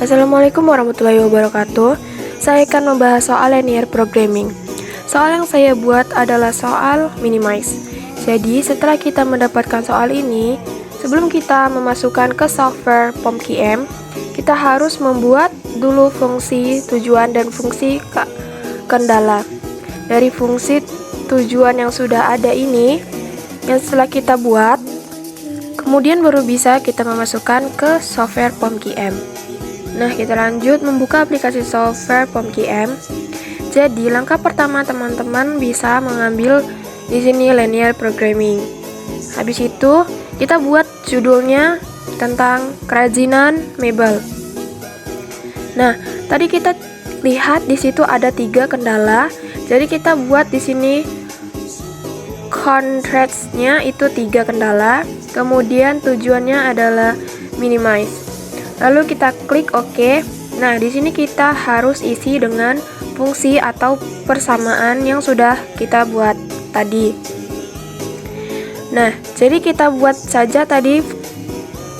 Assalamualaikum warahmatullahi wabarakatuh. Saya akan membahas soal linear programming. Soal yang saya buat adalah soal minimize. Jadi setelah kita mendapatkan soal ini, sebelum kita memasukkan ke software POMQM, kita harus membuat dulu fungsi tujuan dan fungsi kendala. Dari fungsi tujuan yang sudah ada ini, yang setelah kita buat, kemudian baru bisa kita memasukkan ke software POMQM. Nah, kita lanjut membuka aplikasi software POMQM. Jadi, langkah pertama teman-teman bisa mengambil di sini linear programming. Habis itu, kita buat judulnya tentang kerajinan mebel. Nah, tadi kita lihat di situ ada 3 kendala. Jadi, kita buat di sini contracts-nya itu 3 kendala. Kemudian tujuannya adalah minimize. Lalu kita klik OK. Nah, di sini kita harus isi dengan fungsi atau persamaan yang sudah kita buat tadi. Nah, jadi kita buat saja tadi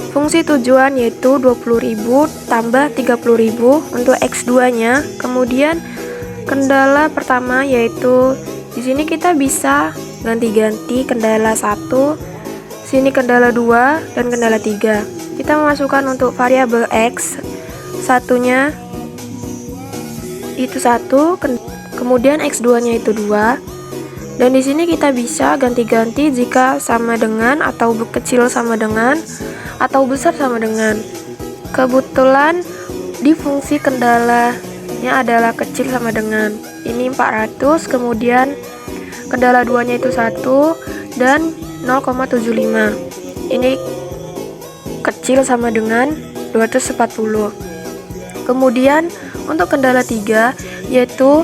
fungsi tujuan yaitu 20.000 tambah 30.000 untuk X2-nya. Kemudian kendala pertama yaitu di sini kita bisa ganti-ganti kendala 1, sini kendala 2 dan kendala 3. Kita memasukkan untuk variabel X, satunya itu 1, kemudian X2-nya itu 2. Dan di sini kita bisa ganti-ganti jika sama dengan atau kecil sama dengan atau besar sama dengan. Kebetulan di fungsi kendalanya adalah kecil sama dengan. Ini 400, kemudian kendala 2-nya itu 1 dan 0,75. Ini kecil sama dengan 240. Kemudian untuk kendala 3 yaitu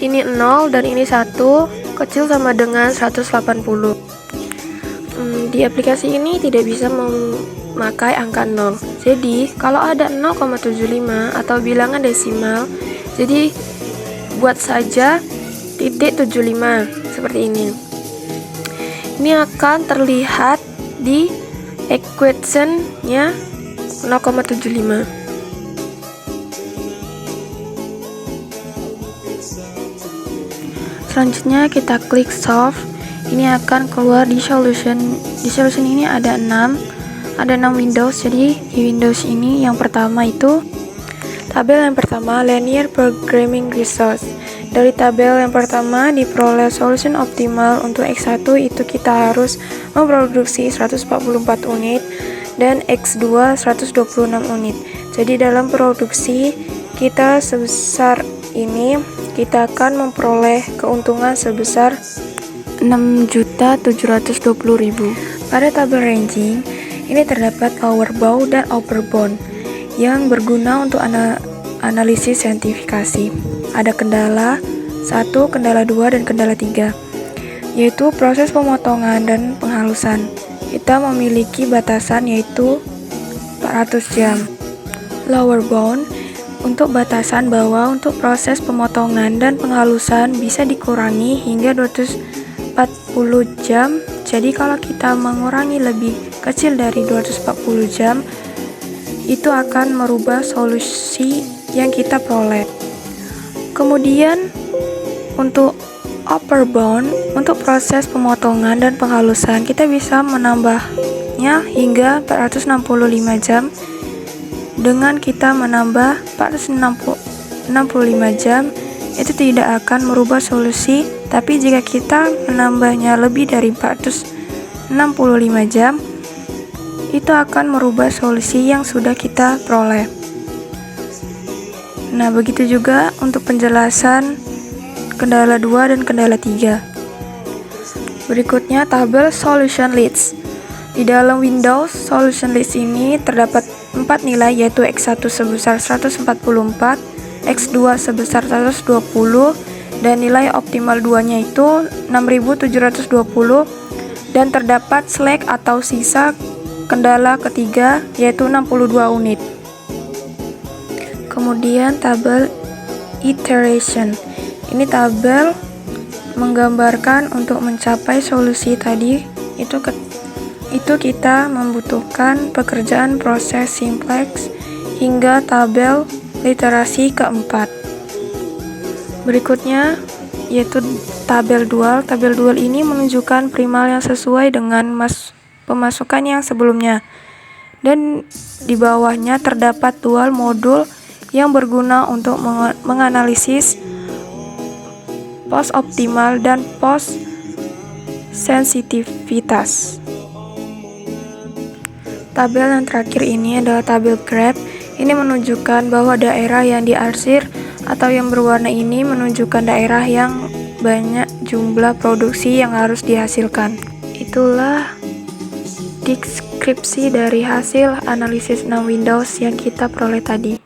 ini 0 dan ini 1, kecil sama dengan 180. Di aplikasi ini tidak bisa memakai angka 0. Jadi kalau ada 0,75 atau bilangan desimal, jadi buat saja titik 75 seperti ini. Ini akan terlihat di equation-nya 0,75. Selanjutnya kita klik solve. Ini akan keluar di solution. Di solution ini ada 6 windows. Jadi di Windows ini yang pertama itu tabel yang pertama linear programming resource. Dari tabel yang pertama diperoleh solution optimal untuk X1 itu kita harus memproduksi 144 unit dan X2 126 unit. Jadi dalam produksi kita sebesar ini kita akan memperoleh keuntungan sebesar 6.720.000. Pada tabel ranging ini terdapat lower bound dan upper bound yang berguna untuk analisis saintifikasi. Ada kendala 1, kendala 2, dan kendala 3, yaitu proses pemotongan dan penghalusan. Kita memiliki batasan yaitu 400 jam. Lower bound untuk batasan bahwa untuk proses pemotongan dan penghalusan bisa dikurangi hingga 240 jam. Jadi kalau kita mengurangi lebih kecil dari 240 jam, itu akan merubah solusi yang kita peroleh. Kemudian untuk upper bound, untuk proses pemotongan dan penghalusan kita bisa menambahnya hingga 465 jam. Dengan kita menambah 465 jam, itu tidak akan merubah solusi, tapi jika kita menambahnya lebih dari 465 jam, itu akan merubah solusi yang sudah kita peroleh. Nah, begitu juga untuk penjelasan kendala 2 dan kendala 3. Berikutnya tabel solution list. Di dalam Windows, solution list ini terdapat 4 nilai yaitu X1 sebesar 144, X2 sebesar 120, dan nilai optimal 2-nya itu 6.720, dan terdapat slack atau sisa kendala ketiga yaitu 62 unit. Kemudian tabel iteration. Ini tabel menggambarkan untuk mencapai solusi tadi itu kita membutuhkan pekerjaan proses simplex hingga tabel literasi keempat. Berikutnya yaitu tabel dual. Tabel dual ini menunjukkan primal yang sesuai dengan pemasukan yang sebelumnya. Dan di bawahnya terdapat dual modul yang berguna untuk menganalisis post optimal dan post sensitivitas. Tabel yang terakhir ini adalah tabel graph. Ini menunjukkan bahwa daerah yang diarsir atau yang berwarna ini menunjukkan daerah yang banyak jumlah produksi yang harus dihasilkan. Itulah deskripsi dari hasil analisis 6 Windows yang kita peroleh tadi.